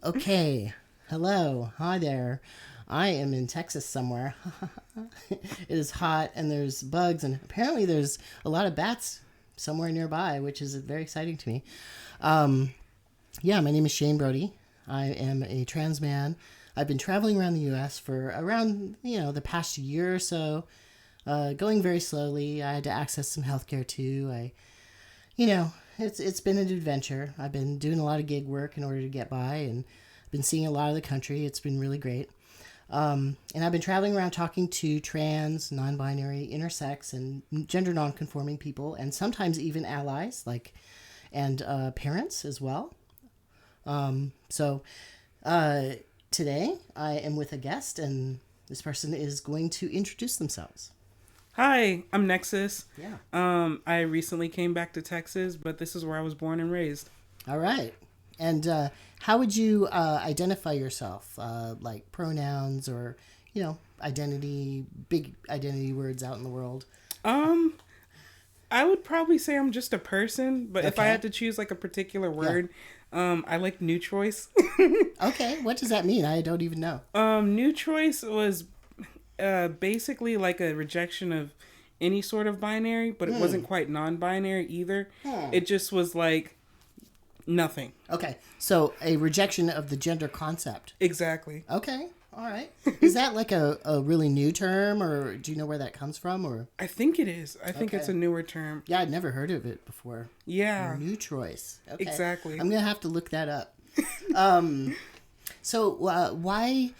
Okay. Hello. Hi there. I am in Texas somewhere. It is hot and there's bugs, and apparently there's a lot of bats somewhere nearby, which is very exciting to me. Um, yeah, my name is Shane Brody. I am a trans man. I've been traveling around the U.S. for around, the past year or so, going very slowly. I had to access some healthcare too. It's been an adventure. I've been doing a lot of gig work in order to get by, and been seeing a lot of the country. It's been really great. And I've been traveling around talking to trans, non-binary, intersex, and gender non-conforming people, and sometimes even allies, and parents as well. So today I am with a guest, and this person is going to introduce themselves. Hi, I'm Nexus. Yeah. I recently came back to Texas, but this is where I was born and raised. All right. And how would you identify yourself? Like pronouns or, identity, big identity words out in the world? I would probably say I'm just a person, but if I Okay. had to choose like a particular word, I like neutrois. Okay. What does that mean? I don't even know. Neutrois was basically like a rejection of any sort of binary, but it wasn't quite non-binary either. It just was like nothing. Okay. So a rejection of the gender concept. Exactly. Okay. All right. Is that like a really new term, or do you know where that comes from? Or I think it is. I think it's a newer term. yeah, I'd never heard of it before. Yeah. Neutrois. Okay. Exactly. I'm gonna have to look that up. So why?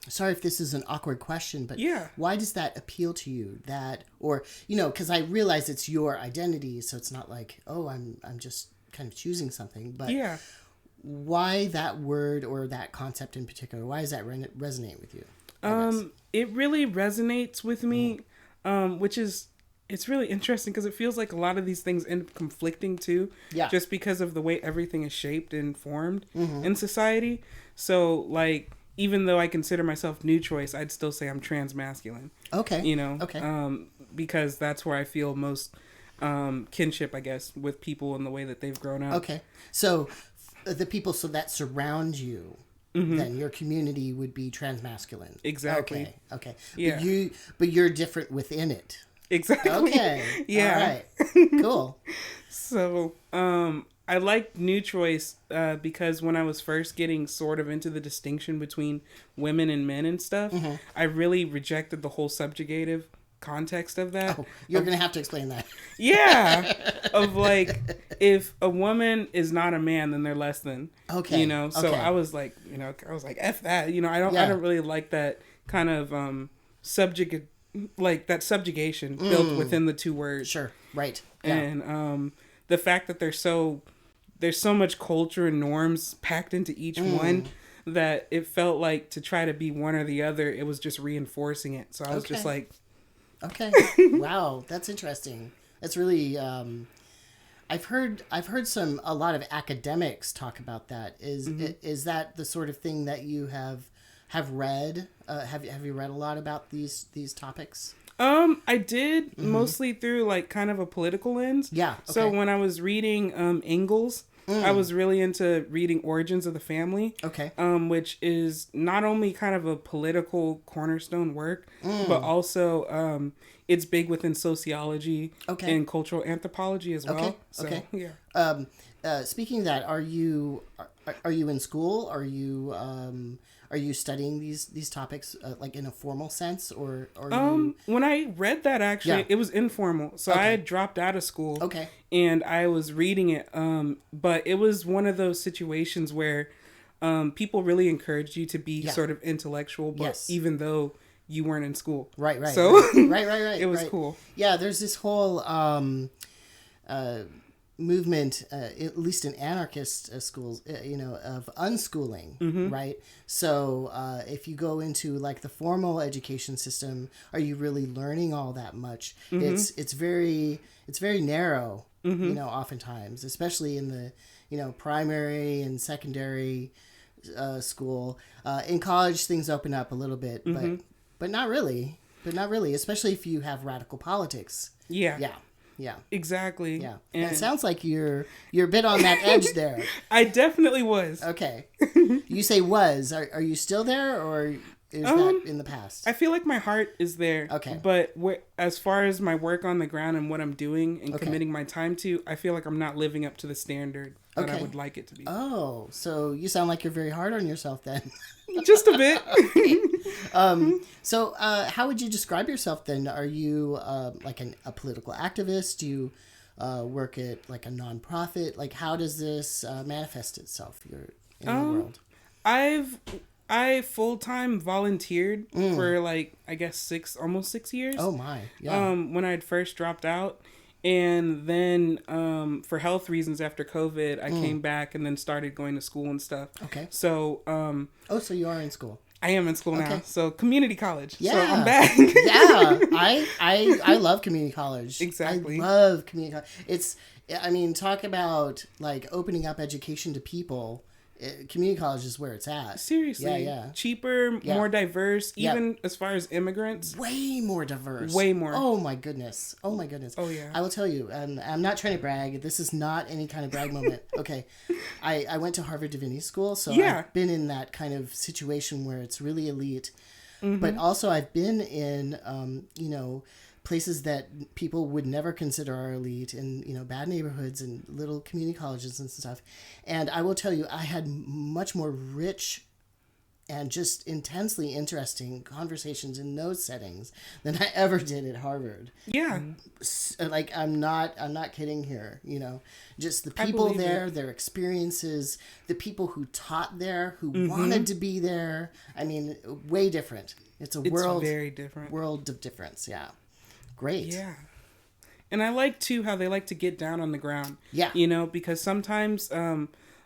Sorry if this is an awkward question, but Yeah. why does that appeal to you? Because I realize it's your identity, so it's not like, oh, I'm just kind of choosing something. But Yeah. why that word or that concept in particular? Why does that resonate with you? I guess? It really resonates with me, it's really interesting because it feels like a lot of these things end up conflicting too, Yeah. just because of the way everything is shaped and formed in society. So, like, even though I consider myself new choice, I'd still say I'm transmasculine. Okay. Okay. Because that's where I feel most kinship, I guess, with people and the way that they've grown up. Okay. So the people that surround you, then your community would be transmasculine. Exactly. Okay. Yeah. But you're different within it. Exactly. Okay. Yeah. All right. Cool. So, I like new choice because when I was first getting sort of into the distinction between women and men and stuff, I really rejected the whole subjugative context of that. Oh, you're going to have to explain that. Yeah. Of like, if a woman is not a man, then they're less than. Okay. So Okay. I was like, F that. I don't really like that kind of that subjugation built within the two words. Sure. Right. Yeah. And the fact that there's so much culture and norms packed into each one that it felt like to try to be one or the other, it was just reinforcing it. So I was just like, Okay. Wow, that's interesting. That's really. I've heard a lot of academics talk about that. Is that the sort of thing that you have read? Have you read a lot about these topics? I did mostly through like kind of a political lens. Yeah. So Okay. when I was reading Engels, I was really into reading Origins of the Family. Okay. Which is not only kind of a political cornerstone work, but also it's big within sociology and cultural anthropology as well. Okay. So, Okay. yeah. Speaking of that, are you in school? Are you studying these topics like in a formal sense, or you? When I read that, actually, Yeah. it was informal. So I Okay. had dropped out of school. Okay. And I was reading it. But it was one of those situations where people really encouraged you to be sort of intellectual, but Yes. even though you weren't in school. Right. So Right. it was right. cool. Yeah, there's this whole movement, at least in anarchist schools, of unschooling, right? So if you go into like the formal education system, are you really learning all that much? It's very narrow, oftentimes, especially in the primary and secondary school. In college, things open up a little bit, but not really. Especially if you have radical politics. Yeah. Yeah. Yeah. Exactly. Yeah. And it sounds like you're a bit on that edge there. I definitely was. Okay. You say was. Are you still there, or is that in the past? I feel like my heart is there. Okay. But as far as my work on the ground and what I'm doing and committing my time to, I feel like I'm not living up to the standard that I would like it to be. Oh, so you sound like you're very hard on yourself then. Just a bit. So how would you describe yourself then? Are you like a political activist? Do you work at like a nonprofit? Like, how does this manifest itself in the world? I full-time volunteered for like, I guess almost 6 years. Oh my. Yeah. When I had first dropped out. And then for health reasons after COVID, I came back and then started going to school and stuff. Okay. So so you are in school. I am in school now. So community college. Yeah. So I'm back. Yeah. I love community college. Exactly. I love community college. Talk about like opening up education to people. Community college is where it's at. Seriously. Yeah. Cheaper, more diverse, even as far as immigrants. Way more diverse. Way more. Oh my goodness. Oh yeah. I will tell you, and I'm not trying to brag. This is not any kind of brag moment. Okay. I went to Harvard Divinity School, so I've been in that kind of situation where it's really elite. Mm-hmm. But also I've been in, places that people would never consider are elite, in bad neighborhoods and little community colleges and stuff. And I will tell you, I had much more rich and just intensely interesting conversations in those settings than I ever did at Harvard. Yeah. Like, I'm not kidding here, just the people there, their experiences, the people who taught there, who wanted to be there. I mean, way different. It's very different. World of difference. Yeah. Great. Yeah. And I like too how they like to get down on the ground. Yeah. Because sometimes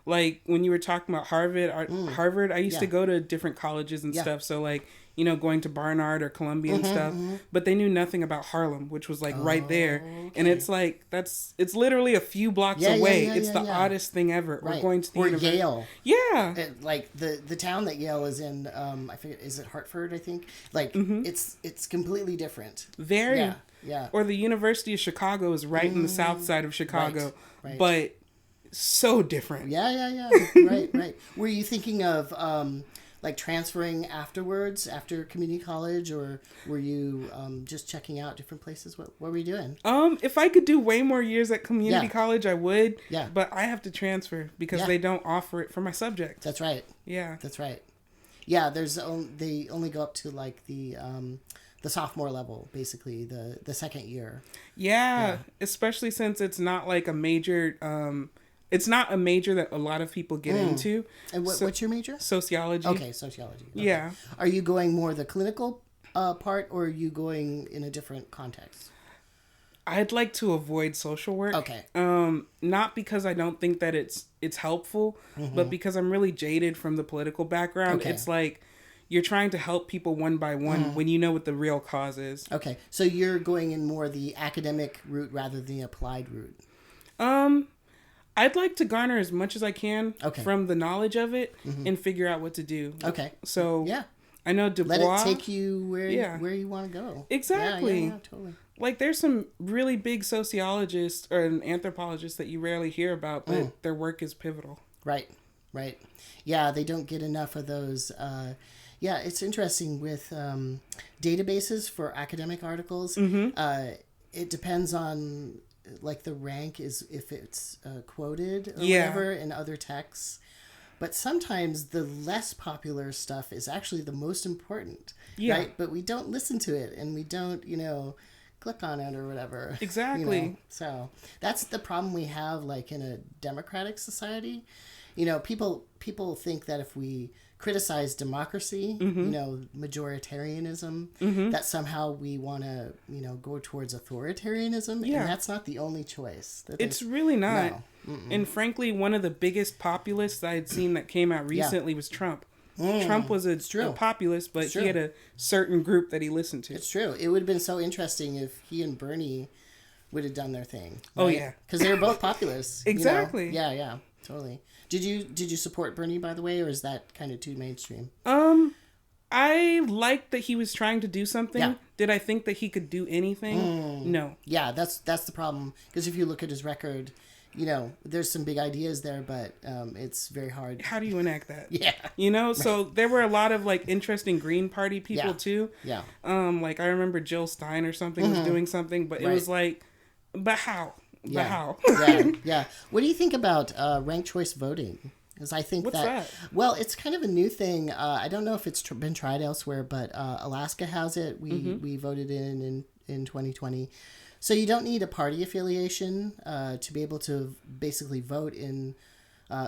like when you were talking about Harvard, I used to go to different colleges and stuff. So like, going to Barnard or Columbia and stuff, but they knew nothing about Harlem, which was like right there. Okay. And it's like, it's literally a few blocks away. It's the oddest thing ever. Right. We're going to the university. Yale. Yeah. Like the town that Yale is in, I forget, is it Hartford, I think? Like it's completely different. Very. Yeah. Or the University of Chicago is right in the south side of Chicago. Right. But so different. Yeah. Right. Were you thinking of like transferring afterwards, after community college, or were you just checking out different places? What were you doing? If I could do way more years at community college, I would. Yeah. But I have to transfer because they don't offer it for my subject. That's right. Yeah. That's right. Yeah. They only go up to like the sophomore level, basically the second year. Yeah. Especially since it's not like a major. It's not a major that a lot of people get into. And what's your major? Sociology. Okay, sociology. Okay. Yeah. Are you going more the clinical part, or are you going in a different context? I'd like to avoid social work. Okay. Not because I don't think that it's helpful, but because I'm really jaded from the political background. Okay. It's like you're trying to help people one by one when you know what the real cause is. Okay. So you're going in more the academic route rather than the applied route. I'd like to garner as much as I can from the knowledge of it and figure out what to do. Okay. So I know Du Bois. Let it take you where you want to go. Exactly. Yeah, totally. Like there's some really big sociologists or anthropologists that you rarely hear about, but their work is pivotal. Right. Yeah, they don't get enough of those. It's interesting with databases for academic articles. It depends on like the rank is if it's quoted or whatever in other texts, but sometimes the less popular stuff is actually the most important, right? But we don't listen to it, and we don't click on it or whatever. Exactly. So that's the problem we have, like in a democratic society. People think that if we criticize democracy, majoritarianism, that somehow we want to, go towards authoritarianism. Yeah. And that's not the only choice. It's really not. No. And frankly, one of the biggest populists I had seen that came out recently was Trump. Trump was a populist, but he had a certain group that he listened to. It's true. It would have been so interesting if he and Bernie would have done their thing. Right? Oh, yeah. Because they were both populists. Exactly. Yeah, totally. Did you support Bernie, by the way, or is that kind of too mainstream? I liked that he was trying to do something, Did I think that he could do anything? No. Yeah, that's the problem. Because if you look at his record, you know, there's some big ideas there, but it's very hard. How do you enact that? Yeah. You know, so there were a lot of like interesting Green Party people Yeah. too. Yeah. Like I remember Jill Stein or something was doing something, but it was like, but how? Yeah. But how? Yeah. Yeah. What do you think about ranked choice voting? Because I think What's that? Well, it's kind of a new thing. I don't know if it's been tried elsewhere, but Alaska has it. We voted in 2020. So you don't need a party affiliation to be able to basically vote in.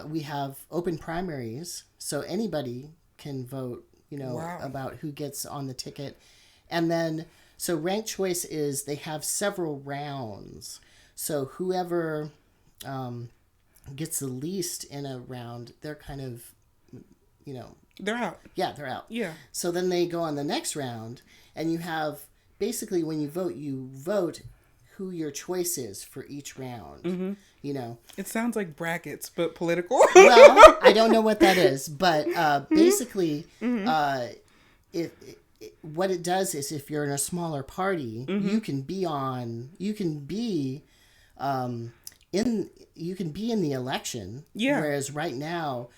We have open primaries, so anybody can vote, you know, about who gets on the ticket. And then, so ranked choice is they have several rounds. So whoever gets the least in a round, they're kind of, you know... They're out. Yeah, they're out. Yeah. So then they go on the next round, and you have... Basically, when you vote who your choice is for each round, you know. It sounds like brackets, but political. Well, I don't know what that is, but basically, what it does is if you're in a smaller party, you can be in the election. Yeah. Whereas right now,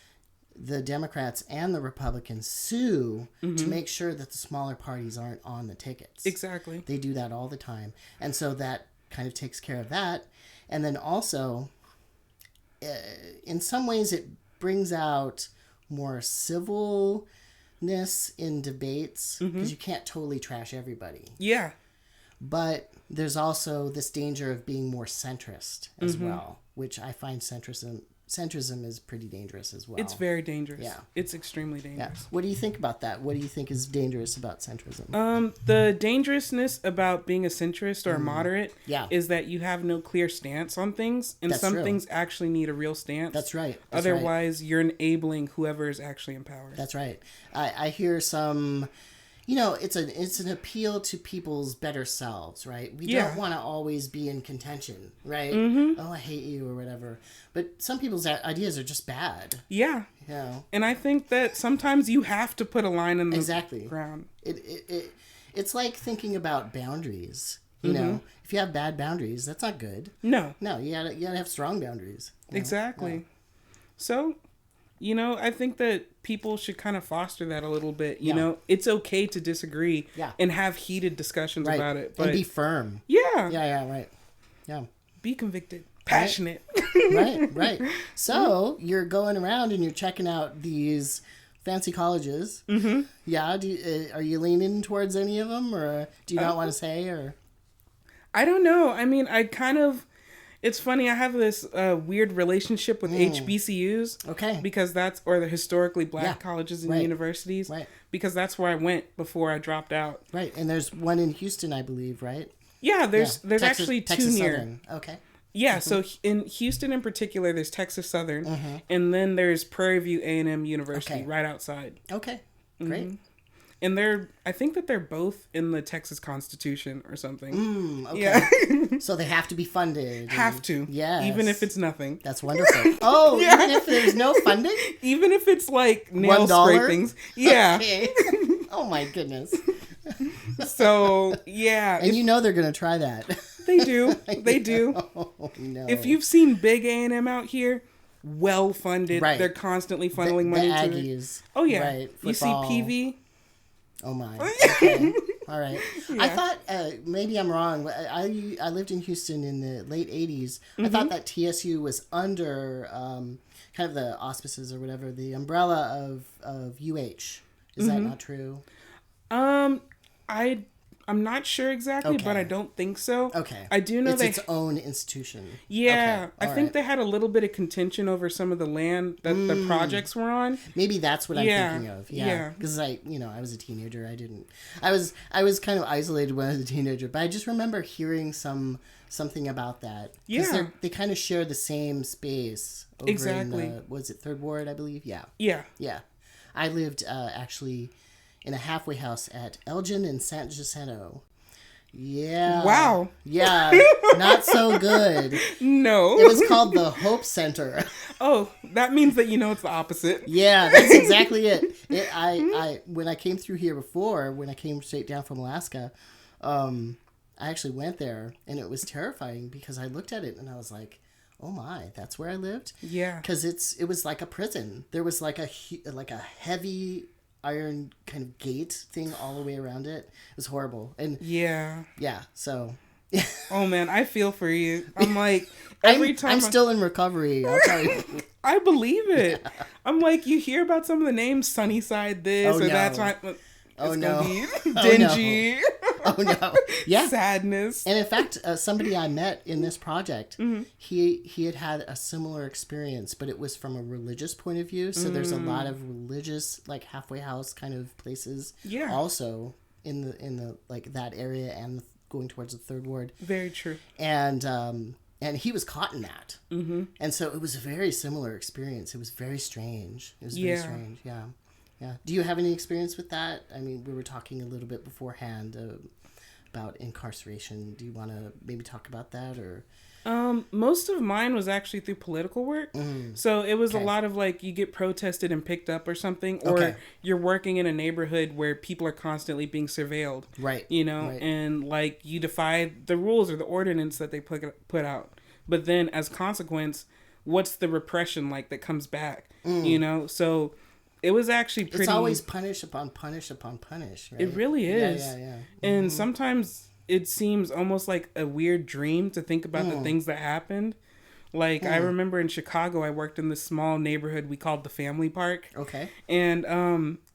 the Democrats and the Republicans sue to make sure that the smaller parties aren't on the tickets. Exactly. They do that all the time. And so that kind of takes care of that. And then also, in some ways, it brings out more civilness in debates because you can't totally trash everybody. Yeah. But there's also this danger of being more centrist as well, which I find centrism is pretty dangerous as well. It's very dangerous. Yeah. It's extremely dangerous. Yeah. What do you think about that? What do you think is dangerous about centrism? The dangerousness about being a centrist or a moderate is that you have no clear stance on things, and some things actually need a real stance. That's right. Otherwise, you're enabling whoever is actually in power. That's right. I hear some... You know, it's an appeal to people's better selves, right? We don't want to always be in contention, right? Oh, I hate you or whatever. But some people's ideas are just bad. Yeah. You know? And I think that sometimes you have to put a line in the ground. It's like thinking about boundaries. You know, if you have bad boundaries, that's not good. No, you gotta have strong boundaries. Exactly. Yeah. So, you know, I think that people should kind of foster that a little bit. You know, it's okay to disagree and have heated discussions about it. But and be firm. Yeah. Yeah, right. Yeah. Be convicted. Passionate. Right. So, you're going around and you're checking out these fancy colleges. Yeah, are you leaning towards any of them, or do you not want to say, or... I don't know. I mean, it's funny, I have this weird relationship with HBCUs. Okay. Because or the historically black colleges and universities. Right. Because that's where I went before I dropped out. Right. And there's one in Houston, I believe, right? Yeah, there's actually two near. Southern. Okay. Yeah, so in Houston in particular, there's Texas Southern, and then there's Prairie View A&M University right outside. Okay, great. And I think that they're both in the Texas Constitution or something. Okay. Yeah. So they have to be funded. Have to. Yeah. Even if it's nothing. That's wonderful. Oh, even if there's no funding? Even if it's like nail scrapings. Yeah. Okay. Oh my goodness. So, yeah. And you know they're going to try that. They do. They do. Oh, no. If you've seen big A&M out here, well funded. Right. They're constantly funneling money the to Aggies. it. Oh, yeah. Right. You see PV? Oh, my. Okay. All right. Yeah. I thought, maybe I'm wrong. I lived in Houston in the late 80s. I thought that TSU was under kind of the auspices or whatever, the umbrella of UH. Is that not true? I'm not sure exactly, but I don't think so. Okay. I do know it's its own institution. Yeah. Okay. I think they had a little bit of contention over some of the land that the projects were on. Maybe that's what I'm thinking of. Yeah. Because I was a teenager. I was kind of isolated when I was a teenager, but I just remember hearing something about that. Yeah. They kind of share the same space over exactly. in was it 3rd Ward, I believe? Yeah. Yeah. Yeah. I lived actually in a halfway house at Elgin and San Jacinto. Yeah. Wow. Yeah. Not so good. No. It was called the Hope Center. Oh, that means that you know it's the opposite. Yeah, that's exactly it. I when I came through here before, when I came straight down from Alaska, I actually went there, and it was terrifying because I looked at it and I was like, oh my, that's where I lived? Yeah. Because it was like a prison. There was like a heavy iron kind of gate thing all the way around it. It was horrible. And yeah. So oh man, I feel for you. I'm like, every time I'm still in recovery, I'll tell you. I believe it. Yeah. I'm like, you hear about some of the names, Sunnyside this or that's why oh no, dingy. Oh no, yeah, sadness. And in fact, somebody I met in this project, he had a similar experience, but it was from a religious point of view. So there's a lot of religious, like halfway house kind of places, also in the like that area and going towards the third ward. Very true. And he was caught in that, and so it was a very similar experience. It was very strange. It was very strange. Yeah. Yeah. Do you have any experience with that? I mean, we were talking a little bit beforehand about incarceration. Do you want to maybe talk about that or? Most of mine was actually through political work. So it was a lot of like you get protested and picked up or something, or you're working in a neighborhood where people are constantly being surveilled. Right. You know, and like you defy the rules or the ordinance that they put out. But then as consequence, what's the repression like that comes back? You know, so it was actually pretty... It's always punish upon punish upon punish, right? It really is. Yeah. And sometimes it seems almost like a weird dream to think about the things that happened. Like, I remember in Chicago, I worked in this small neighborhood we called the Family Park. Okay. And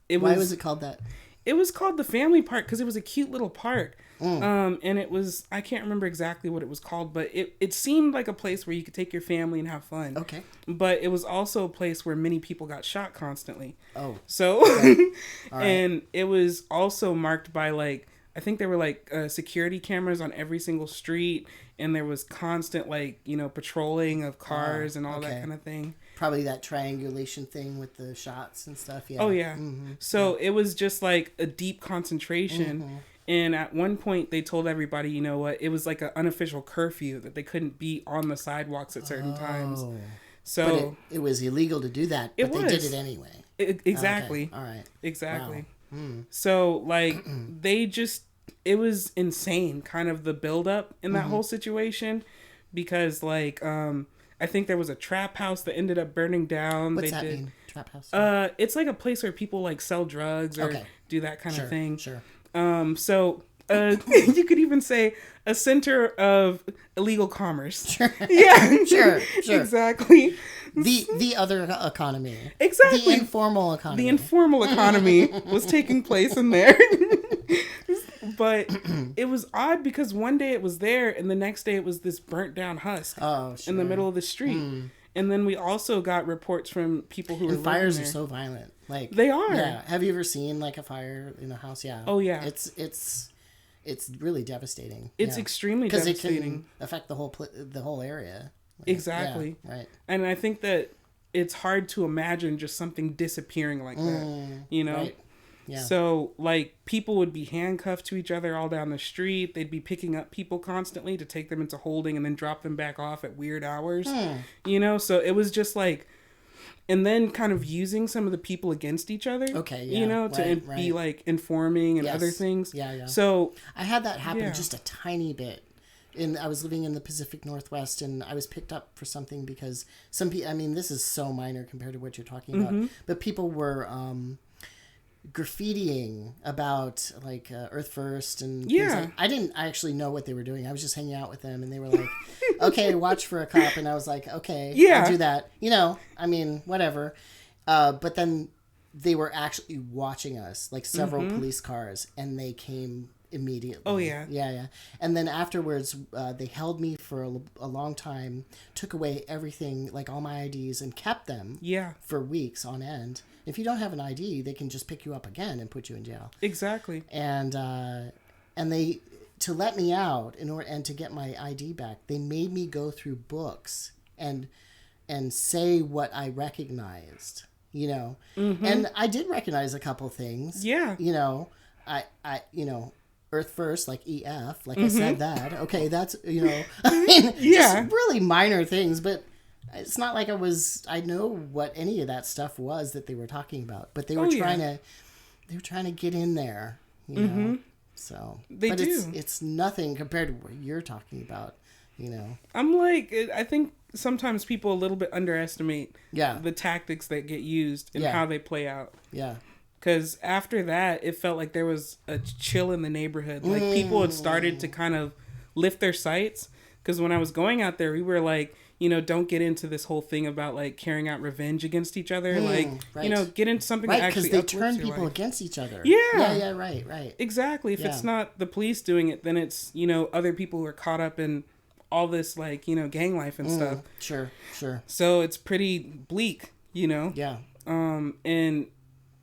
Why was it called that? It was called the Family Park because it was a cute little park. And it was, I can't remember exactly what it was called, but it seemed like a place where you could take your family and have fun. Okay. But it was also a place where many people got shot constantly. Oh. So, and it was also marked by like, I think there were like security cameras on every single street, and there was constant like, you know, patrolling of cars and all that kind of thing. Probably that triangulation thing with the shots and stuff. Yeah. Oh yeah. So it was just like a deep concentration. And at one point they told everybody, you know what, it was like an unofficial curfew that they couldn't be on the sidewalks at certain times. So but it was illegal to do that, but they did it anyway. Exactly. Okay. All right. Exactly. Wow. So like it was insane kind of the buildup in that whole situation, because like I think there was a trap house that ended up burning down. What's that mean? Trap house? It's like a place where people like sell drugs or do that kind of thing. Sure. So you could even say a center of illegal commerce. Sure. Yeah. Sure. Exactly. The other economy. Exactly. The informal economy. The informal economy was taking place in there. But it was odd because one day it was there and the next day it was this burnt down husk in the middle of the street. And then we also got reports from people who were living fires there. are so violent. Like they are. Yeah. Have you ever seen like a fire in a house? Yeah. Oh yeah. It's really devastating. It's extremely devastating. Because it can affect the whole area. Like, exactly. Yeah, right. And I think that it's hard to imagine just something disappearing like that. You know. Right. Yeah. So, like, people would be handcuffed to each other all down the street. They'd be picking up people constantly to take them into holding and then drop them back off at weird hours. You know? So it was just like... And then kind of using some of the people against each other. Okay, yeah. You know, to be, like, informing and other things. Yeah. So... I had that happen just a tiny bit. I was living in the Pacific Northwest, and I was picked up for something because some people... I mean, this is so minor compared to what you're talking about. But people were... graffitiing about like Earth First and things like, I didn't actually know what they were doing. I was just hanging out with them and they were like, okay, watch for a cop, and I was like, okay, I'll do that, you know, I mean, whatever. But then they were actually watching us, like several police cars, and they came immediately. Oh yeah. And then afterwards they held me for a long time, took away everything, like all my IDs, and kept them for weeks on end. If you don't have an ID, they can just pick you up again and put you in jail. Exactly. And they, to let me out and to get my ID back, they made me go through books and say what I recognized, you know. And I did recognize a couple things. Yeah. You know, I you know, Earth First, like EF, like I said that. Okay, that's, you know, I mean, just really minor things, but it's not like I know what any of that stuff was that they were talking about, but they were trying to get in there, you know. So They but do. It's nothing compared to what you're talking about. I'm like, I think sometimes people a little bit underestimate Yeah. the tactics that get used and how they play out. Yeah. Because after that, it felt like there was a chill in the neighborhood. Like, people had started to kind of lift their sights. Because when I was going out there, we were like, don't get into this whole thing about, like, carrying out revenge against each other. Right. Get into something that actually because they turn your people life. Against each other. Yeah. Right. Exactly. If it's not the police doing it, then it's, other people who are caught up in all this, like, gang life and stuff. Sure. So it's pretty bleak, Yeah. And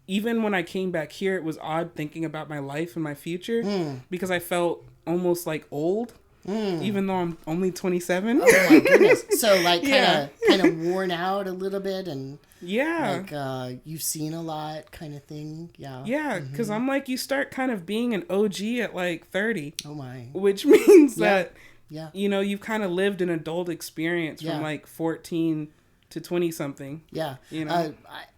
even when I came back here, it was odd thinking about my life and my future because I felt almost like old, even though I'm only 27. Oh my goodness! So like kind of worn out a little bit, and like you've seen a lot, kind of thing. Yeah, because I'm like, you start kind of being an OG at like 30. Oh my! Which means that you've kind of lived an adult experience from like 14 to 20 something. Yeah.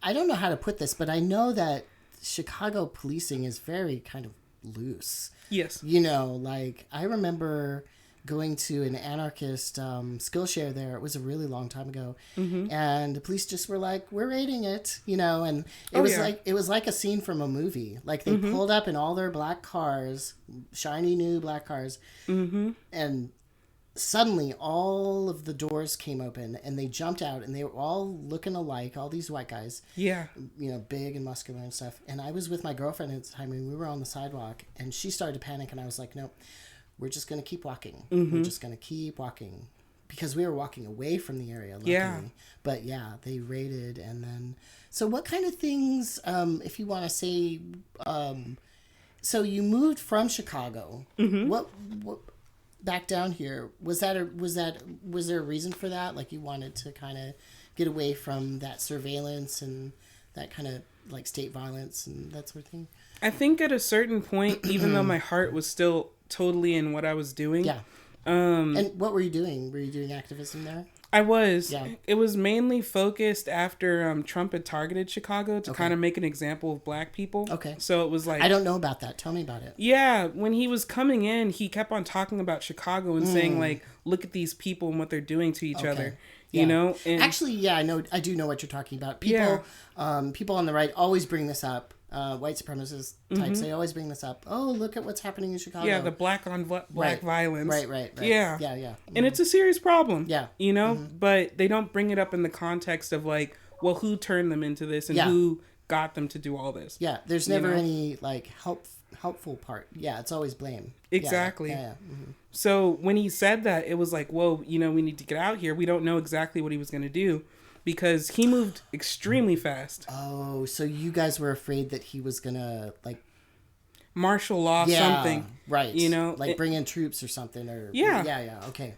I don't know how to put this, but I know that Chicago policing is very kind of loose. Yes. Like I remember going to an anarchist Skillshare there. It was a really long time ago. And the police just were like, we're raiding it, and it was like a scene from a movie. Like they pulled up in all their black cars, shiny new black cars. And suddenly all of the doors came open and they jumped out and they were all looking alike, all these white guys, big and muscular and stuff. And I was with my girlfriend at the time and we were on the sidewalk and she started to panic and I was like, no, we're just going to keep walking. We're just going to keep walking because we were walking away from the area, luckily. But they raided. And then, so what kind of things, if you want to say, so you moved from Chicago, what back down here, was there a reason for that? Like you wanted to kind of get away from that surveillance and that kind of like state violence and that sort of thing? I think at a certain point, even though my heart was still totally in what I was doing. Yeah. And what were you doing? Were you doing activism there? I was. Yeah. It was mainly focused after Trump had targeted Chicago to kind of make an example of black people. Okay. So it was like... I don't know about that. Tell me about it. Yeah. When he was coming in, he kept on talking about Chicago and saying, like, look at these people and what they're doing to each other. You know? And actually, I do know what you're talking about. People on the right always bring this up. White supremacist types, they always bring this up. Oh, look at what's happening in Chicago. Yeah, the black on black violence. Right. Yeah. And it's a serious problem. Yeah. But they don't bring it up in the context of like, well, who turned them into this and who got them to do all this? Yeah, there's never any like helpful part. Yeah, it's always blame. Exactly. Yeah. So when he said that, it was like, whoa, we need to get out here. We don't know exactly what he was going to do. Because he moved extremely fast. Oh, so you guys were afraid that he was gonna like martial law something, right? Like bring in troops or something, or okay,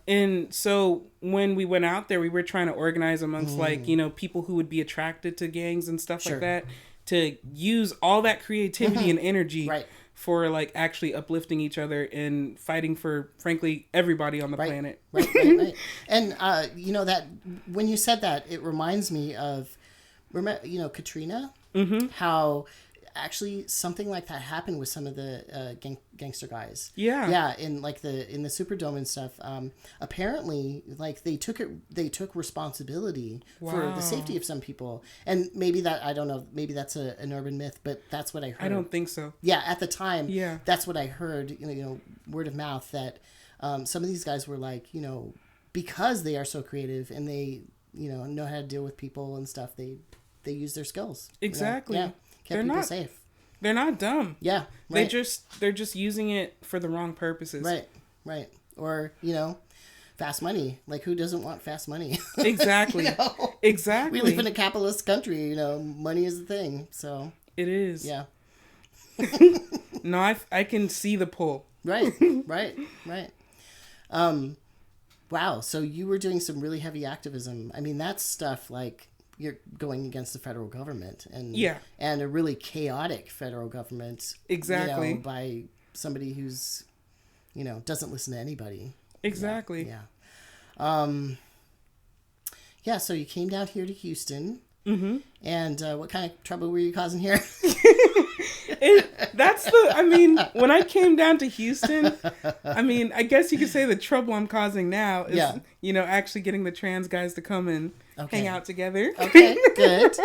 And so when we went out there, we were trying to organize amongst like people who would be attracted to gangs and stuff like that to use all that creativity and energy for like actually uplifting each other and fighting for, frankly, everybody on the planet. Right. And that when you said that, it reminds me of, Katrina, how actually something like that happened with some of the gangster guys. Yeah, in like in the Superdome and stuff. Apparently, like they took responsibility for the safety of some people, and maybe that, I don't know, maybe that's an urban myth, but that's what I heard. I don't think so. Yeah, at the time, that's what I heard. Word of mouth that some of these guys were like, because they are so creative and they know how to deal with people and stuff. They use their skills. Exactly. Yeah. Kept people safe. They're not dumb. Yeah. Right. They're just using it for the wrong purposes. Right. Or, fast money. Like, who doesn't want fast money? Exactly. Exactly. We live in a capitalist country, money is the thing. So it is. Yeah. No, I can see the pull. Right. Wow. So you were doing some really heavy activism. I mean, that's stuff like you're going against the federal government and a really chaotic federal government. Exactly. By somebody who's, doesn't listen to anybody. Exactly. Yeah. So you came down here to Houston. And what kind of trouble were you causing here? When I came down to Houston, I guess you could say the trouble I'm causing now is, actually getting the trans guys to come and hang out together. Okay, good.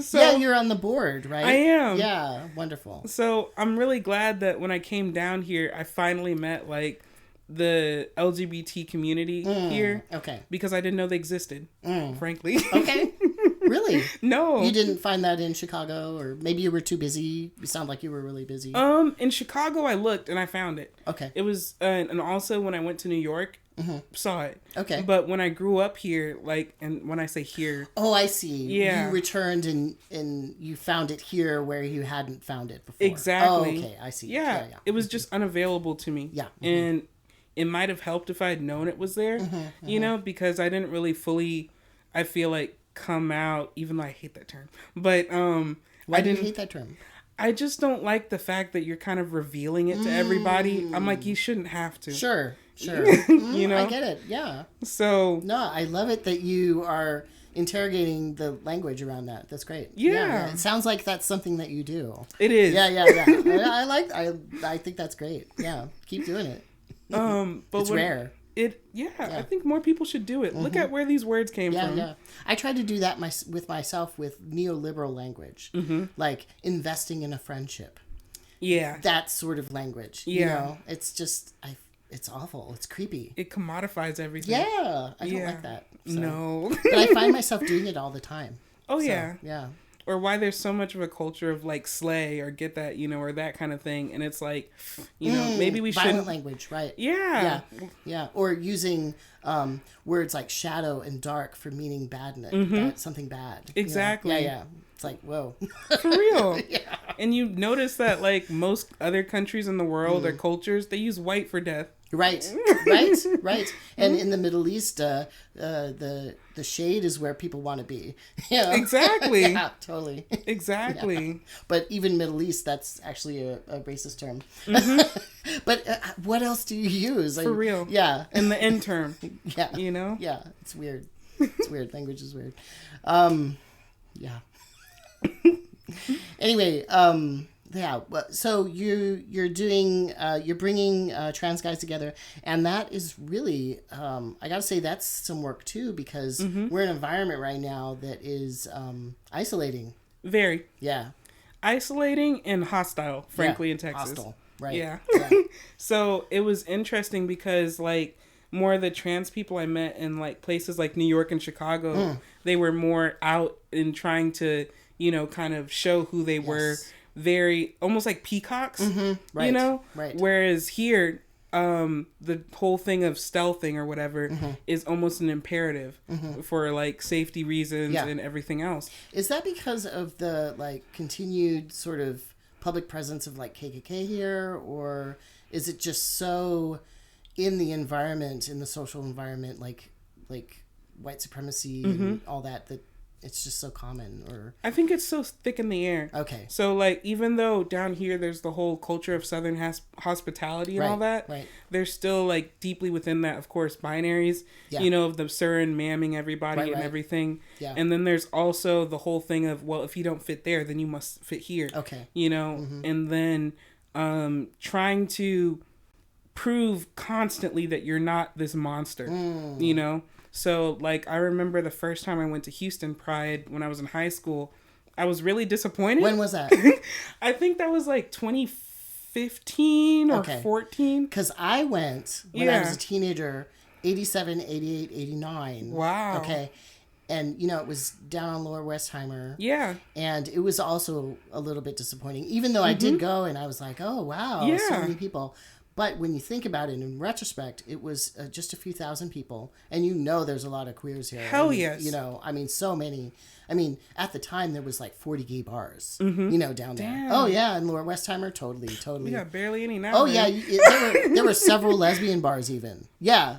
So, yeah, you're on the board, right? I am. Yeah, wonderful. So I'm really glad that when I came down here, I finally met, like, the LGBT community here. Okay. Because I didn't know they existed, frankly. Okay. Really? No. You didn't find that in Chicago, or maybe you were too busy? You sound like you were really busy. In Chicago, I looked and I found it. Okay. It was, and also when I went to New York, saw it. Okay. But when I grew up here, like, and when I say here. Oh, I see. Yeah. You returned and you found it here where you hadn't found it before. Exactly. Oh, okay. I see. Yeah. It was just unavailable to me. Yeah. And it might have helped if I had known it was there, because I didn't really fully, I feel like, come out, even though I hate that term. But Why do you hate that term? I just don't like the fact that you're kind of revealing it to everybody. I'm like, you shouldn't have to. Sure. I get it. Yeah. So no, I love it that you are interrogating the language around that. That's great. Yeah. It sounds like that's something that you do. It is. Yeah. I think that's great. Yeah. Keep doing it. But it's rare. I think more people should do it. Look at where these words came from. Yeah. I try to do that with myself with neoliberal language, like investing in a friendship. Yeah, that sort of language. Yeah, it's just it's awful. It's creepy. It commodifies everything. Yeah, I don't like that. So. No, but I find myself doing it all the time. Oh so, yeah. Or why there's so much of a culture of like slay or get that, or that kind of thing. And it's like, maybe we should. Violent language, right. Yeah. Or using words like shadow and dark for meaning badness, something bad. Exactly. Yeah. It's like, whoa. For real. Yeah. And you notice that like most other countries in the world or cultures, they use white for death. Right. And in the Middle East, the shade is where people want to be. Exactly. Yeah, totally. Exactly. Yeah. But even Middle East, that's actually a racist term. But what else do you use? For real. Yeah. And the end term. Yeah. Yeah. It's weird. Language is weird. Yeah. Anyway, yeah. So you're bringing trans guys together, and that is really, I gotta say that's some work too, because we're in an environment right now that is isolating. Very. Yeah. Isolating and hostile, frankly, in Texas. Hostile. Right. Yeah. So it was interesting because like more of the trans people I met in like places like New York and Chicago, they were more out in trying to, kind of show who they were. Very almost like peacocks, Right. Whereas here, the whole thing of stealthing or whatever is almost an imperative for like safety reasons and everything else. Is that because of the like continued sort of public presence of like KKK here, or is it just so in the environment, in the social environment, like white supremacy and all that it's just so common? Or I think it's so thick in the air. Okay. So like even though down here there's the whole culture of Southern hospitality and all that, there's still like deeply within that, of course, binaries, of the sir and ma'aming everybody and everything. Yeah. And then there's also the whole thing of, well, if you don't fit there, then you must fit here. Okay. And then trying to prove constantly that you're not this monster, So, like, I remember the first time I went to Houston Pride when I was in high school, I was really disappointed. When was that? I think that was, like, 2015 or 14. Because I went when I was a teenager, 87, 88, 89. Wow. Okay. And, it was down on Lower Westheimer. Yeah. And it was also a little bit disappointing, even though I did go and I was like, oh, wow, so many people. But when you think about it in retrospect, it was just a few thousand people. And there's a lot of queers here. Hell yes. So many. At the time, there was like 40 gay bars, down there. Damn. Oh, yeah. And Lower Westheimer, totally. We got barely any now. Oh, yeah. There were several lesbian bars even. Yeah.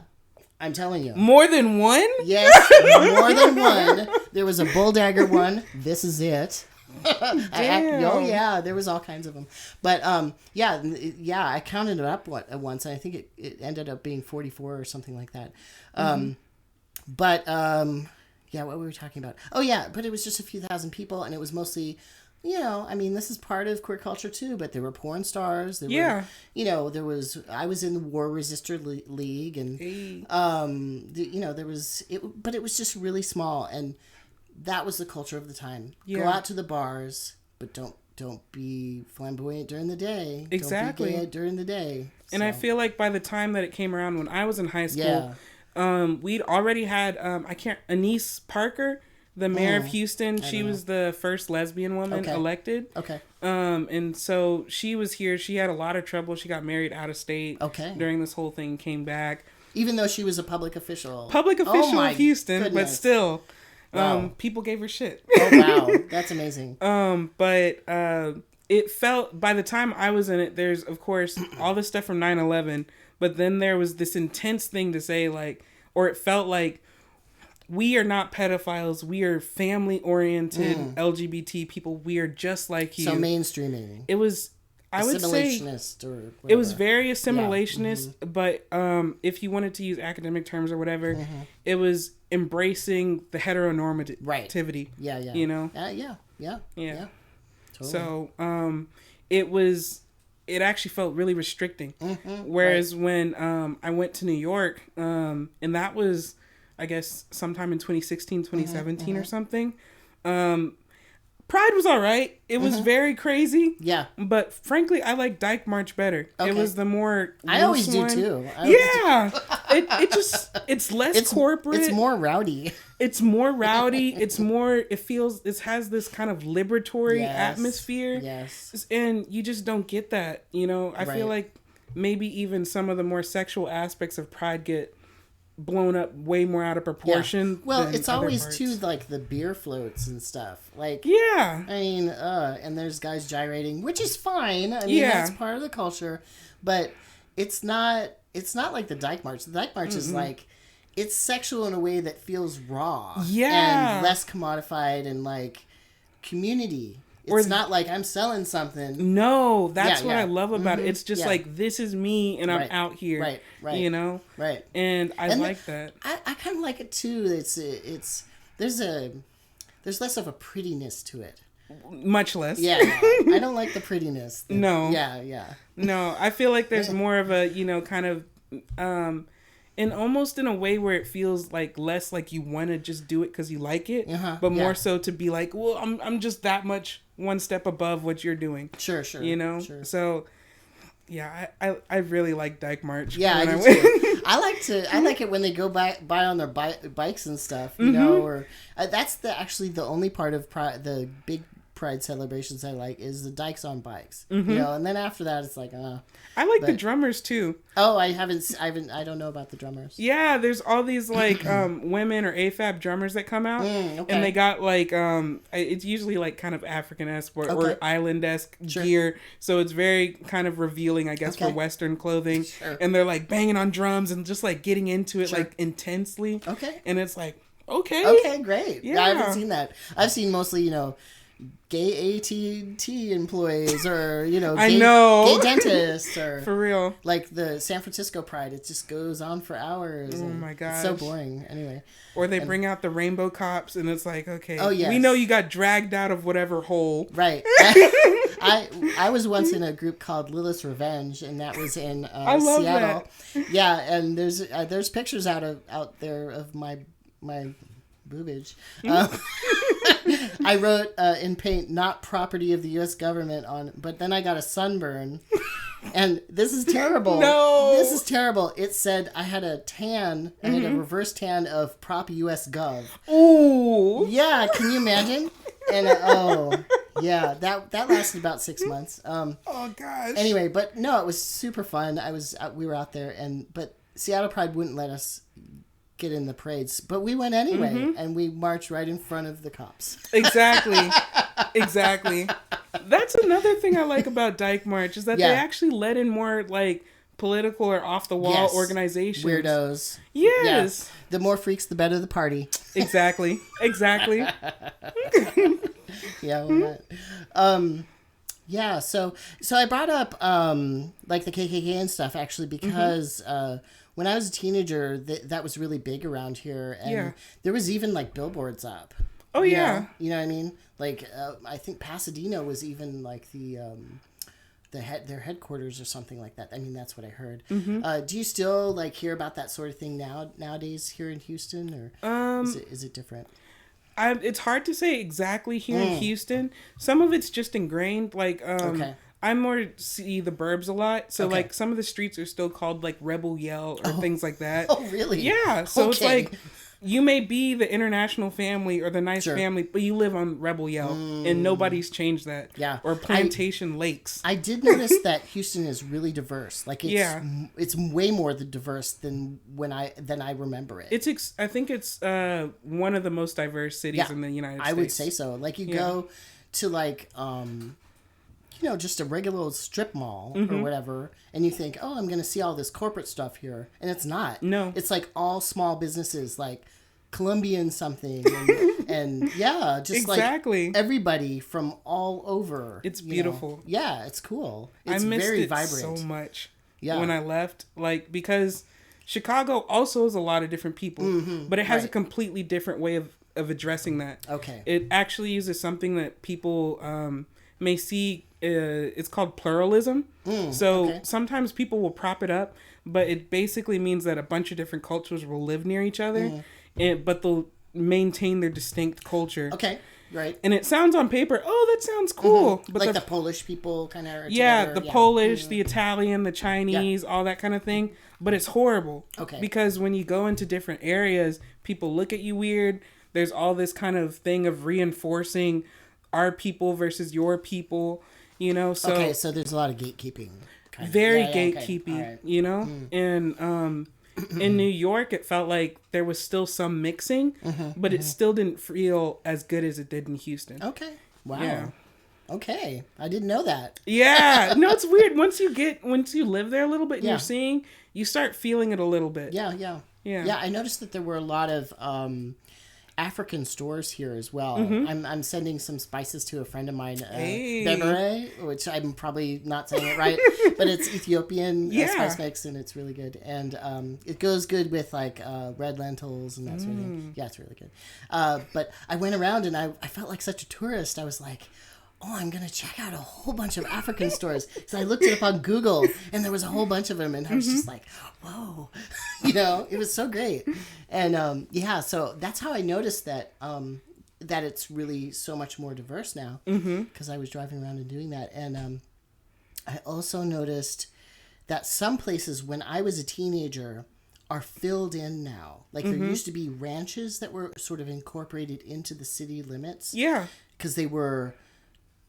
I'm telling you. More than one? Yes, more than one. There was a Bulldagger one. This is it. Damn. There was all kinds of them. But I counted it up once, and I think it ended up being 44 or something like that. What were we talking about? Oh yeah, but it was just a few thousand people, and it was mostly you know, I mean, this is part of queer culture too, but there were porn stars. There Yeah. were, you know, I was in the War Resistor League, and, Hey. you know, but it was just really small, and that was the culture of the time. Yeah. Go out to the bars, but don't be flamboyant during the day. Exactly. Don't be gay during the day. And I feel like by the time that it came around when I was in high school, yeah. We'd already had, Anise Parker, the mayor of Houston. She was the first lesbian woman elected. Okay. And so she was here. She had a lot of trouble. She got married out of state. Okay. During this whole thing, came back. Even though she was a public official. Of Houston, goodness. but still, Wow. people gave her shit. Oh, wow. That's amazing. But it felt, by the time I was in it, there's, of course, all this stuff from 9/11, but then there was this intense thing to say, like, or it felt like, we are not pedophiles. We are family-oriented LGBT people. We are just like you. So mainstreaming. It was, I would say, assimilationist or whatever. It was very assimilationist, but if you wanted to use academic terms or whatever, it was embracing the heteronormativity. Yeah, yeah. You know? Yeah. Totally. So, it actually felt really restricting. Whereas when I went to New York, and that was, I guess, sometime in 2016, 2017 or something, Pride was all right. It was very crazy. Yeah. But frankly, I like Dyke March better. Okay. It was the more I always do too. It's less corporate. It's more rowdy. It's more rowdy. It has this kind of liberatory atmosphere. Yes. And you just don't get that, you know? I feel like maybe even some of the more sexual aspects of Pride get blown up way more out of proportion. Yeah. Well, it's always parts. too like the beer floats and stuff. Like, yeah, I mean, and there's guys gyrating, which is fine. I mean, that's part of the culture, but it's not like the Dyke March. The Dyke March is like, it's sexual in a way that feels raw, and less commodified, and like community. It's not like I'm selling something. No, that's what I love about it. It's just like, this is me and I'm out here. Right. You know? Right. And I like that. I kind of like it too. There's less of a prettiness to it. Much less. Yeah. I don't like the prettiness. No. Yeah. No, I feel like there's more of a, you know, kind of, and almost in a way where it feels like less like you want to just do it because you like it, but more so to be like, well, I'm just that much one step above what you're doing. Sure. You know? Sure. So, yeah, I really like Dyke March. Yeah, I do too. I like it when they go by on their bikes and stuff, you know, or that's actually the only part of the big Pride celebrations I like is the dykes on bikes, you know, and then after that it's like, I like the drummers too. Oh, I don't know about the drummers. Yeah, there's all these like women or AFAB drummers that come out, and they got like it's usually like kind of African-esque or island-esque gear, so it's very kind of revealing, I guess, for Western clothing. Sure. And they're like banging on drums and just like getting into it like intensely. Okay. And it's like, okay, great. Yeah, I haven't seen that. I've seen mostly, you know, gay AT&T employees, or, you know, gay dentists, or for real, like the San Francisco Pride. It just goes on for hours. Oh my gosh, it's so boring. Anyway, or they bring out the rainbow cops, and it's like, okay, yes. we know you got dragged out of whatever hole. Right. I was once in a group called Lilith's Revenge, and that was in I love Seattle. That. Yeah, and there's pictures out there of my boobage. I wrote in paint, "Not property of the U.S. government" but then I got a sunburn, and this is terrible. No, this is terrible. It said I had a tan. I had a reverse tan of prop U.S. Gov. Ooh, yeah. Can you imagine? And yeah, that lasted about 6 months. Oh gosh. Anyway, but no, it was super fun. We were out there, but Seattle Pride wouldn't let us get in the parades, but we went anyway, and we marched right in front of the cops. Exactly. That's another thing I like about Dyke March is that they actually let in more like political or off the wall organizations. Weirdos. Yes. Yeah. The more freaks, the better the party. Exactly. Yeah. Well, yeah. So I brought up like the KKK and stuff actually because when I was a teenager, that was really big around here, and there was even like billboards up. Oh, yeah. You know what I mean? Like, I think Pasadena was even like their headquarters or something like that. I mean, that's what I heard. Mm-hmm. Do you still like hear about that sort of thing nowadays here in Houston, or is it different? It's hard to say exactly here in Houston. Some of it's just ingrained. Like, Okay. I more see the burbs a lot. So, like, some of the streets are still called, like, Rebel Yell or things like that. Oh, really? Yeah. So it's like, you may be the international family or the nice family, but you live on Rebel Yell, and nobody's changed that. Yeah. Or Plantation Lakes. I did notice that Houston is really diverse. Like, it's way more diverse than I remember it. I think it's one of the most diverse cities in the United States. I would say so. Like, you go to, like, just a regular old strip mall or whatever, and you think, oh, I'm going to see all this corporate stuff here. And it's not. No. It's like all small businesses, like Colombian something. And just exactly. like everybody from all over. It's beautiful. Yeah, it's cool. It's I missed very it vibrant. so much when I left. Like, because Chicago also has a lot of different people, but it has a completely different way of addressing that. Okay. It actually uses something that people may see. It's called pluralism. Sometimes people will prop it up, but it basically means that a bunch of different cultures will live near each other, but they'll maintain their distinct culture. Okay, right. And it sounds on paper, oh, that sounds cool. But like the Polish people kind of are together. together. Polish, the Italian, the Chinese, all that kind of thing. But it's horrible. Okay. Because when you go into different areas, people look at you weird. There's all this kind of thing of reinforcing our people versus your people. So okay, so there's a lot of gatekeeping. Very gatekeeping, right. And in New York, it felt like there was still some mixing, but it still didn't feel as good as it did in Houston. Okay, wow. Yeah. Okay, I didn't know that. Yeah, no, it's weird. Once you live there a little bit, and you start feeling it a little bit. Yeah. I noticed that there were a lot of African stores here as well. I'm sending some spices to a friend of mine, Bebere, which I'm probably not saying it right, but it's Ethiopian spice mix, and it's really good. And it goes good with like red lentils and that sort of thing. Yeah, it's really good. But I went around and I felt like such a tourist. I was like, oh, I'm going to check out a whole bunch of African stores. So I looked it up on Google, and there was a whole bunch of them, and I was just like, whoa. It was so great. And, so that's how I noticed that that it's really so much more diverse now, because I was driving around and doing that. And I also noticed that some places, when I was a teenager, are filled in now. Like, there used to be ranches that were sort of incorporated into the city limits. Yeah. Because they were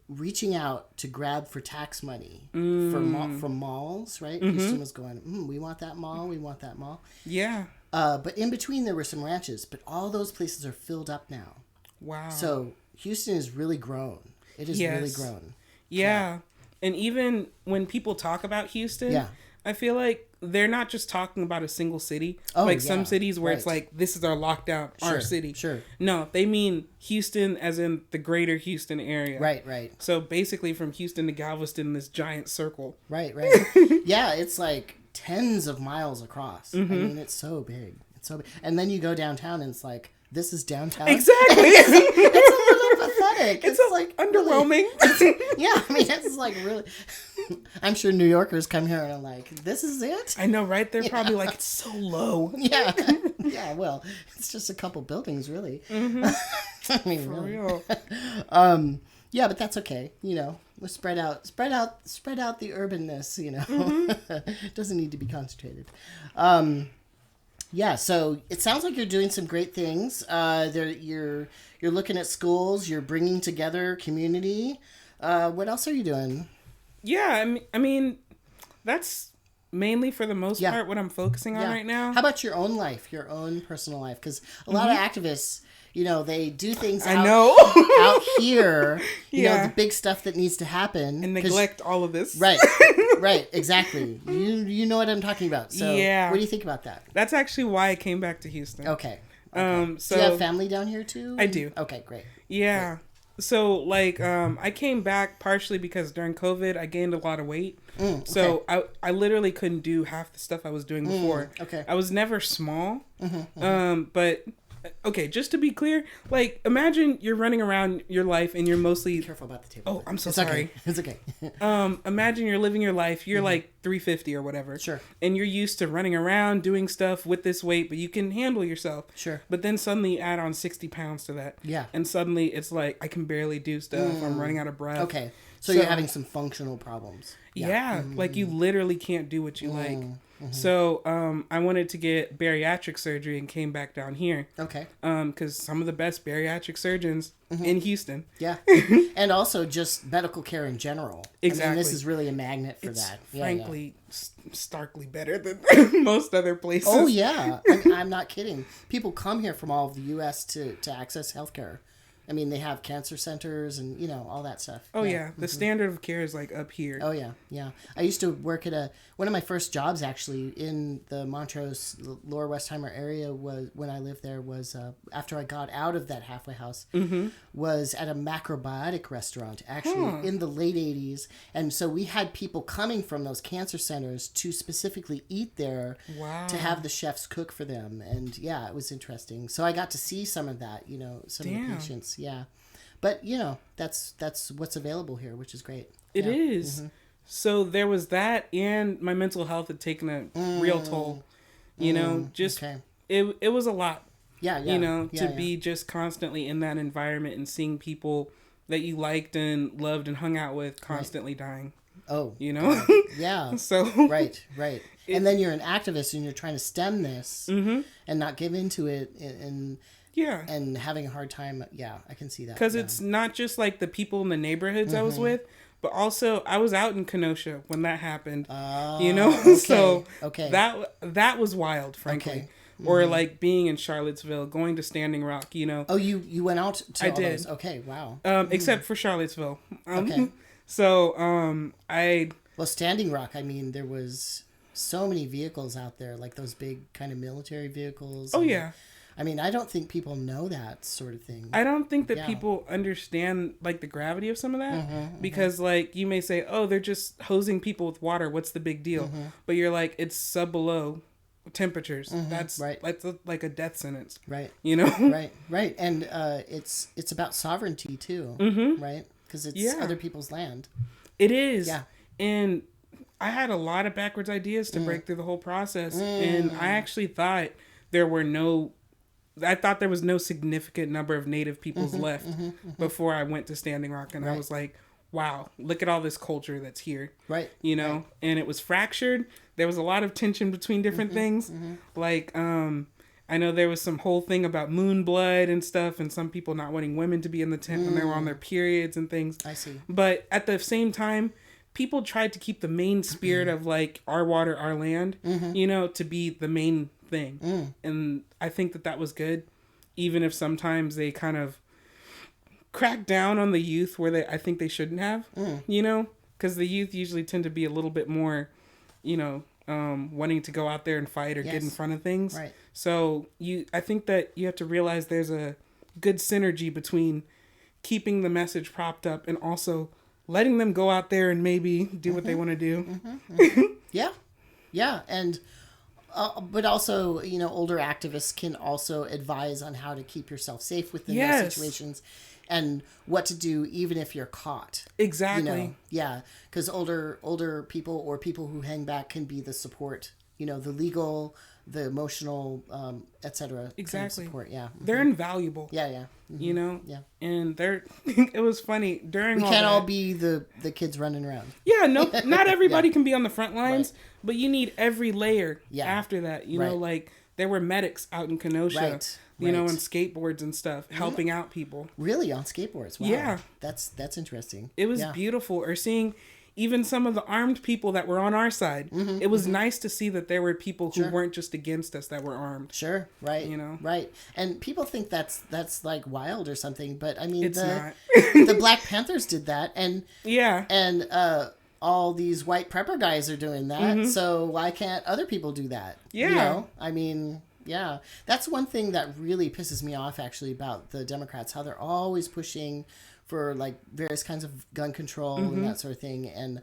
reaching out to grab for tax money from malls, right? Houston was going, we want that mall. Yeah. But in between there were some ranches, but all those places are filled up now. Wow. So Houston has really grown. It has really grown. Yeah. And even when people talk about Houston, I feel like they're not just talking about a single city. Some cities where it's like, this is our lockdown, our city. Sure. No, they mean Houston as in the greater Houston area. Right. So basically from Houston to Galveston, this giant circle. Right. Yeah, it's like tens of miles across. I mean, it's so big. And then you go downtown and it's like, this is downtown. Exactly. It's a little pathetic. It's like underwhelming. Really, it's like really. I'm sure New Yorkers come here and are like, this is it? I know, right? They're probably like, it's so low. Yeah. Well, it's just a couple buildings, really. I mean, for really. real. Yeah, but that's okay. We'll spread out the urbanness. Doesn't need to be concentrated. Yeah, so it sounds like you're doing some great things. You're looking at schools. You're bringing together community. What else are you doing? Yeah, I mean, that's mainly for the most part what I'm focusing on right now. How about your own life, your own personal life? Because a lot of activists, they do things out here, the big stuff that needs to happen. And neglect all of this. Right, exactly. You know what I'm talking about. So what do you think about that? That's actually why I came back to Houston. Okay. So do you have family down here too? I do. Okay, great. Yeah. Great. So, I came back partially because during COVID, I gained a lot of weight. So, I literally couldn't do half the stuff I was doing before. Okay. I was never small, but Okay, just to be clear, like, imagine you're running around your life and you're mostly... Be careful about the table. Oh, I'm so it's sorry. Okay. It's okay. Imagine you're living your life. You're like 350 or whatever. Sure. And you're used to running around, doing stuff with this weight, but you can handle yourself. Sure. But then suddenly you add on 60 pounds to that. Yeah. And suddenly it's like, I can barely do stuff. I'm running out of breath. Okay. So you're having some functional problems. Yeah. Like you literally can't do what you like. So I wanted to get bariatric surgery and came back down here. Okay. Because some of the best bariatric surgeons in Houston. Yeah. And also just medical care in general. Exactly. I mean, this is really a magnet for It's that. frankly starkly better than most other places. Oh, yeah. I'm not kidding. People come here from all of the U.S. to access healthcare. I mean, they have cancer centers and, you know, all that stuff. Oh, yeah. The standard of care is like up here. Oh, yeah. Yeah. I used to work at one of my first jobs, actually, in the Montrose, Lower Westheimer area was when I lived there was, after I got out of that halfway house, was at a macrobiotic restaurant, actually, in the late 80s. And so we had people coming from those cancer centers to specifically eat there to have the chefs cook for them. And, yeah, it was interesting. So I got to see some of that, you know, some of the patients. Yeah. But, you know, that's what's available here, which is great. It is. So there was that, and my mental health had taken a real toll. You know, just it was a lot. Yeah. You know, to be just constantly in that environment and seeing people that you liked and loved and hung out with constantly dying. Oh. You know? Yeah. So Right. And then you're an activist and you're trying to stem this and not give into it and and having a hard time. Yeah, I can see that. Because it's not just like the people in the neighborhoods I was with, but also I was out in Kenosha when that happened. You know, so that was wild, frankly. Okay. Or like being in Charlottesville, going to Standing Rock. You know. Oh, you went out to all did. Those. Okay, wow. Except for Charlottesville. Okay. So Well, Standing Rock. I mean, there was so many vehicles out there, like those big kind of military vehicles. Oh yeah. I mean, I don't think people know that sort of thing. I don't think that people understand, like, the gravity of some of that. Because, like, you may say, oh, they're just hosing people with water. What's the big deal? But you're like, it's sub-below temperatures. That's like a death sentence. Right. You know? Right. And it's about sovereignty, too. Right? Because it's other people's land. It is. Yeah. And I had a lot of backwards ideas to break through the whole process. And I actually thought there was no significant number of Native peoples left before I went to Standing Rock. And I was like, wow, look at all this culture that's here. Right. You know, and it was fractured. There was a lot of tension between different things. Like, I know there was some whole thing about moon blood and stuff, and some people not wanting women to be in the tent when they were on their periods and things. I see. But at the same time, people tried to keep the main spirit of, like, our water, our land, you know, to be the main thing. And I think that was good, even if sometimes they kind of crack down on the youth where I think they shouldn't have, you know, because the youth usually tend to be a little bit more, you know, wanting to go out there and fight or get in front of things. Right. So I think that you have to realize there's a good synergy between keeping the message propped up and also letting them go out there and maybe do what they want to do. Yeah. And but also, you know, older activists can also advise on how to keep yourself safe within those situations and what to do even if you're caught. Exactly. You know? Yeah, because older people or people who hang back can be the support, you know, the legal, the emotional, etc. Exactly. Kind of support. Yeah. They're invaluable. Yeah. You know? Yeah. And it was funny during we can't all be the kids running around. Yeah, no, not everybody can be on the front lines, but you need every layer after that. You know, like there were medics out in Kenosha, you know, on skateboards and stuff, helping out people. Really? On skateboards? Wow. Yeah. That's interesting. It was beautiful. Or seeing even some of the armed people that were on our side. It was nice to see that there were people who weren't just against us that were armed. Sure, right. You know? Right. And people think that's like wild or something, but I mean, it's not. The Black Panthers did that, and all these white prepper guys are doing that, so why can't other people do that? Yeah. You know? I mean, yeah. That's one thing that really pisses me off, actually, about the Democrats, how they're always pushing for like various kinds of gun control and that sort of thing. And,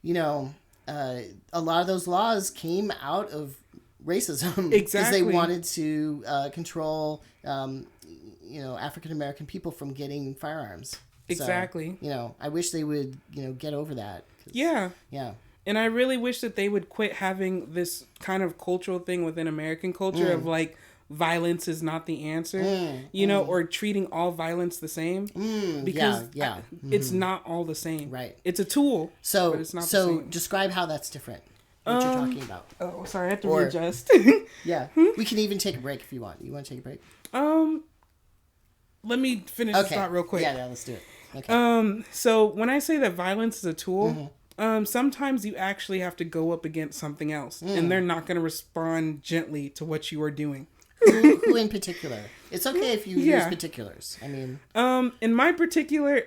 you know, a lot of those laws came out of racism because Exactly. they wanted to control, African American people from getting firearms. Exactly. So, I wish they would, get over that. Yeah. Yeah. And I really wish that they would quit having this kind of cultural thing within American culture of like violence is not the answer, or treating all violence the same. Because it's not all the same. Right. It's a tool. So, but it's not the same. Describe how that's different. What you're talking about. Oh, sorry, I have to readjust. Yeah. We can even take a break if you want. You want to take a break? Let me finish this thought real quick. Yeah, let's do it. Okay. So when I say that violence is a tool, sometimes you actually have to go up against something else, and they're not going to respond gently to what you are doing. Who in particular? It's okay if you use particulars. I mean, in my particular,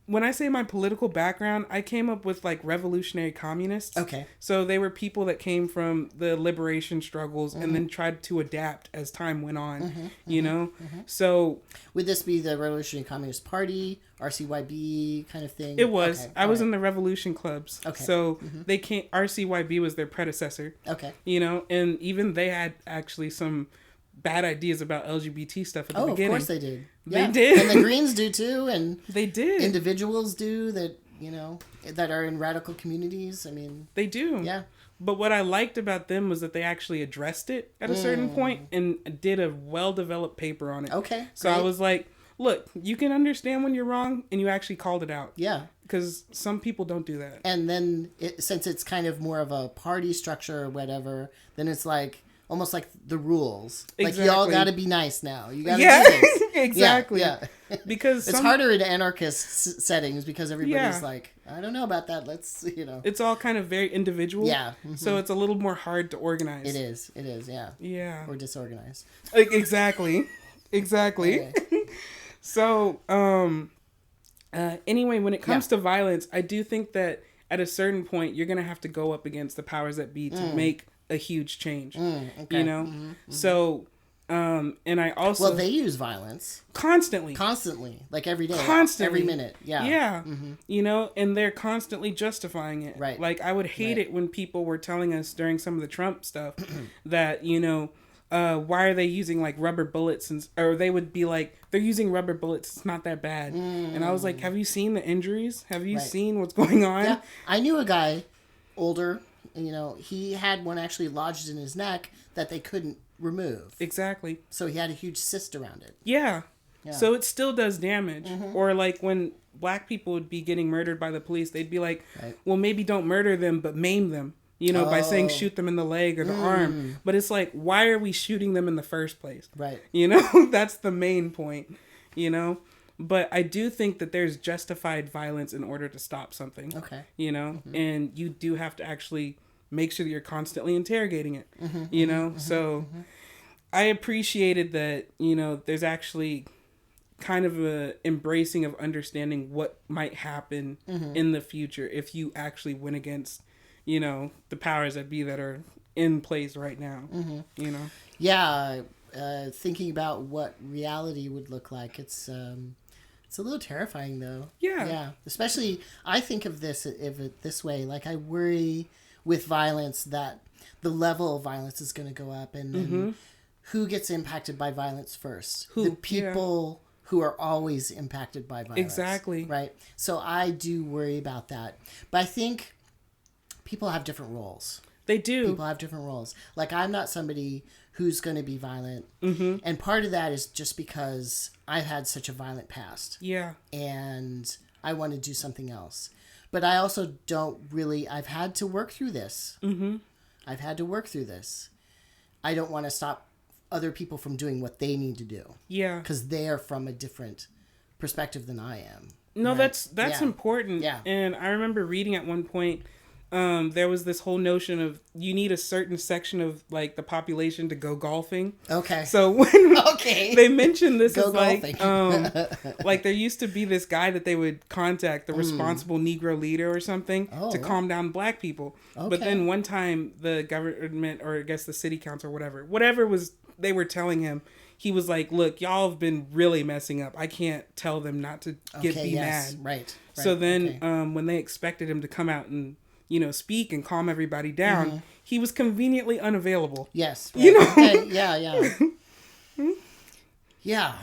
when I say my political background, I came up with like revolutionary communists. Okay. So they were people that came from the liberation struggles and then tried to adapt as time went on, So would this be the Revolutionary Communist Party, RCYB kind of thing? It was. Okay. I was in the revolution clubs. Okay. So they came, RCYB was their predecessor. Okay. And even they had actually some bad ideas about LGBT stuff at the beginning. Of course they did. They did. And the Greens do too, and they did. Individuals do that, that are in radical communities. I mean, they do. Yeah. But what I liked about them was that they actually addressed it at a certain point and did a well-developed paper on it. Okay. So I was like, look, you can understand when you're wrong, and you actually called it out. Yeah. Because some people don't do that. And then, since it's kind of more of a party structure or whatever, then it's like, almost like the rules. Exactly. Like, y'all got to be nice now. You got to do this. Exactly. Yeah. Because it's harder in anarchist settings because everybody's like, I don't know about that. Let's, It's all kind of very individual. Yeah. So it's a little more hard to organize. It is. Yeah. Yeah. Or disorganized. Exactly. Okay. So, anyway, when it comes to violence, I do think that at a certain point, you're going to have to go up against the powers that be to make a huge change, So, and I also... Well, they use violence. Constantly. Like every day. Constantly. Every minute. Yeah. Yeah. And they're constantly justifying it. Right. Like, I would hate it when people were telling us during some of the Trump stuff that, why are they using like rubber bullets? Or they would be like, they're using rubber bullets. It's not that bad. And I was like, have you seen the injuries? Have you seen what's going on? Yeah. I knew a guy, older, he had one actually lodged in his neck that they couldn't remove. Exactly. So he had a huge cyst around it. Yeah. So it still does damage. Or like when black people would be getting murdered by the police, they'd be like, well, maybe don't murder them, but maim them. By saying shoot them in the leg or the arm. But it's like, why are we shooting them in the first place? Right. That's the main point, But I do think that there's justified violence in order to stop something. Okay. And you do have to actually make sure that you're constantly interrogating it, So I appreciated that, there's actually kind of a embracing of understanding what might happen in the future if you actually went against the powers that be that are in place right now, Yeah. Thinking about what reality would look like. It's a little terrifying though. Yeah. Yeah. Especially, I think of this this way. Like, I worry with violence that the level of violence is going to go up and then who gets impacted by violence first? The people who are always impacted by violence. Exactly. Right. So I do worry about that. But I think people have different roles. They do. People have different roles. Like, I'm not somebody who's going to be violent. And part of that is just because I've had such a violent past. Yeah. And I want to do something else. But I also I've had to work through this. I've had to work through this. I don't want to stop other people from doing what they need to do. Yeah. Because they are from a different perspective than I am. No, right? That's important. Yeah. And I remember reading at one point, there was this whole notion of you need a certain section of like the population to go golfing. Okay. So when they mentioned this go as like, like there used to be this guy that they would contact, the responsible Negro leader or something, to calm down black people. Okay. But then one time the government, or I guess the city council or whatever was they were telling him, he was like, look, y'all have been really messing up. I can't tell them not to be mad. Right. So then when they expected him to come out and speak and calm everybody down, he was conveniently unavailable. Yes. Right. Okay. Yeah. Yeah.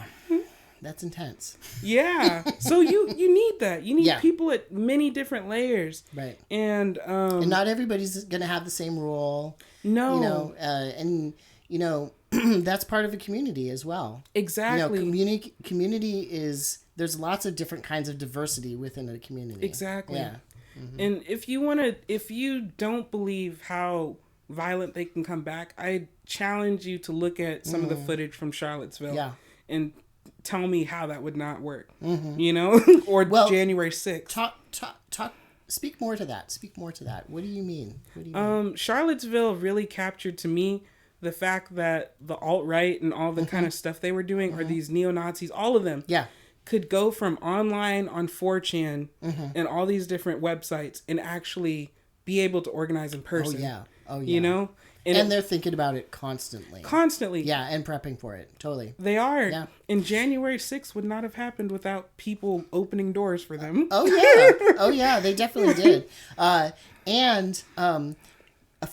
That's intense. Yeah. So you need that. You need people at many different layers. Right. And not everybody's going to have the same role. No. That's part of a community as well. Exactly. Community is, there's lots of different kinds of diversity within a community. Exactly. Yeah. And if you don't believe how violent they can come back, I challenge you to look at some of the footage from Charlottesville and tell me how that would not work, or January 6th. Speak more to that. What do you mean? Charlottesville really captured to me the fact that the alt-right and all the kind of stuff they were doing, or these neo-Nazis, all of them, could go from online on 4chan and all these different websites and actually be able to organize in person. Oh yeah. And they're thinking about it constantly. Yeah, and prepping for it. Totally. They are. Yeah. And January 6th would not have happened without people opening doors for them. Oh yeah, they definitely did.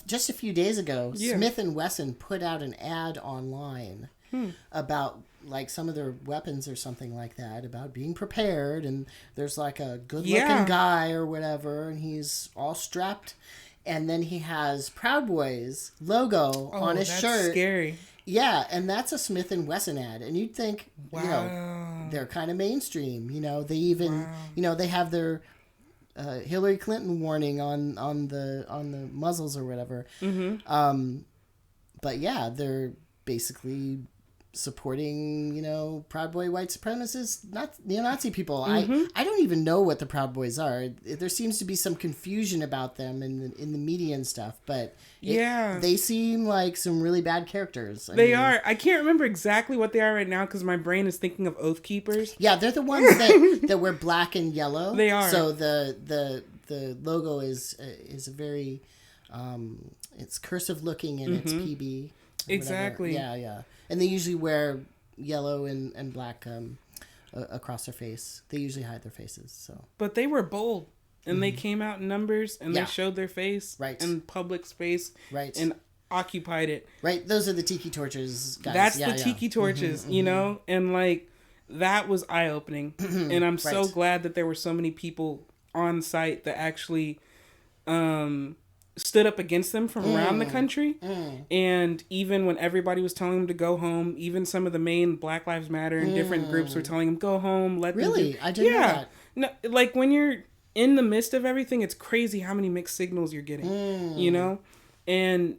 Just a few days ago, Smith & Wesson put out an ad online about like some of their weapons or something like that, about being prepared, and there's like a good-looking guy or whatever, and he's all strapped. And then he has Proud Boys logo on his shirt. That's scary. Yeah, and that's a Smith & Wesson ad. And you'd think, they're kind of mainstream. They even, they have their Hillary Clinton warning on the muzzles or whatever. But yeah, they're basically supporting, Proud Boy white supremacists, not neo-Nazi people. I don't even know what the Proud Boys are. There seems to be some confusion about them in the media and stuff, but they seem like some really bad characters. They are. I can't remember exactly what they are right now because my brain is thinking of Oath Keepers. Yeah, they're the ones that wear black and yellow. They are. So the logo is a very it's cursive looking and it's PB. Exactly. Yeah. And they usually wear yellow and black across their face. They usually hide their faces. So, but they were bold, and they came out in numbers, and they showed their face in public space, and occupied it. Right. Those are the tiki torches guys. That's the tiki torches, and like that was eye opening, and I'm so glad that there were so many people on site that actually stood up against them from around the country. And even when everybody was telling them to go home, even some of the main Black Lives Matter and different groups were telling them, go home, let them do. I didn't know that. No, like when you're in the midst of everything, it's crazy how many mixed signals you're getting, And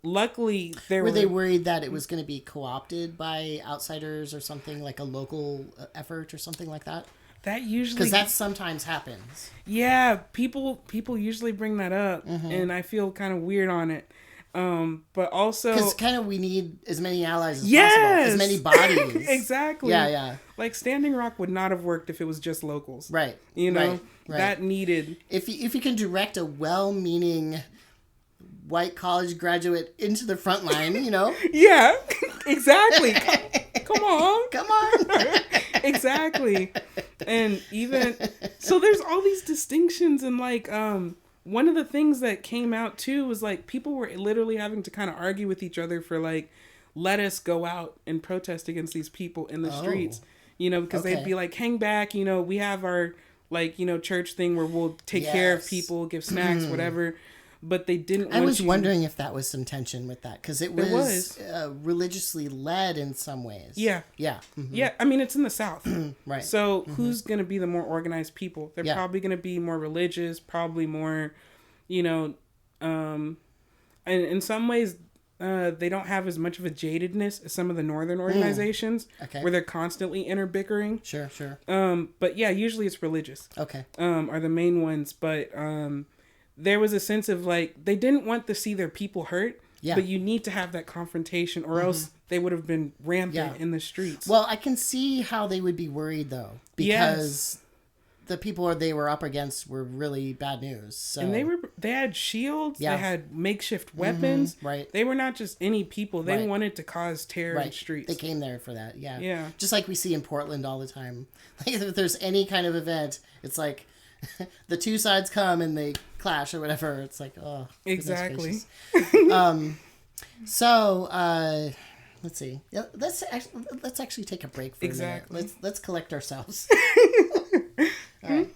luckily were they worried that it was going to be co-opted by outsiders or something, like a local effort or something like that? That usually, because that sometimes happens. Yeah, people usually bring that up, and I feel kind of weird on it. But also, because kind of we need as many allies as possible, as many bodies. Exactly. Yeah. Like Standing Rock would not have worked if it was just locals. Right. Right. That needed. If you can direct a well-meaning white college graduate into the front line, Yeah. Exactly. Come on. Exactly. And even so there's all these distinctions, and like one of the things that came out too was like people were literally having to kind of argue with each other for like, let us go out and protest against these people in the streets, because they'd be like, hang back, we have our like, church thing where we'll take care of people, give snacks, whatever. But they didn't. I was wondering if that was some tension with that, because it was religiously led in some ways. Yeah. Yeah. I mean, it's in the South, right? So who's going to be the more organized people? They're probably going to be more religious, probably more, and in some ways, they don't have as much of a jadedness as some of the northern organizations, where they're constantly bickering. Sure. But yeah, usually it's religious. Okay. Are the main ones, but there was a sense of like they didn't want to see their people hurt, but you need to have that confrontation, or else they would have been rampant in the streets. Well, I can see how they would be worried though, because the people they were up against were really bad news. So. And they had shields, they had makeshift weapons. Right. They were not just any people. They wanted to cause terror in the streets. They came there for that. Yeah. Yeah. Just like we see in Portland all the time. Like if there's any kind of event, it's like the two sides come and they clash or whatever. It's like, oh, exactly. So, let's see. Yeah, let's actually take a break for a minute. Let's collect ourselves. All right.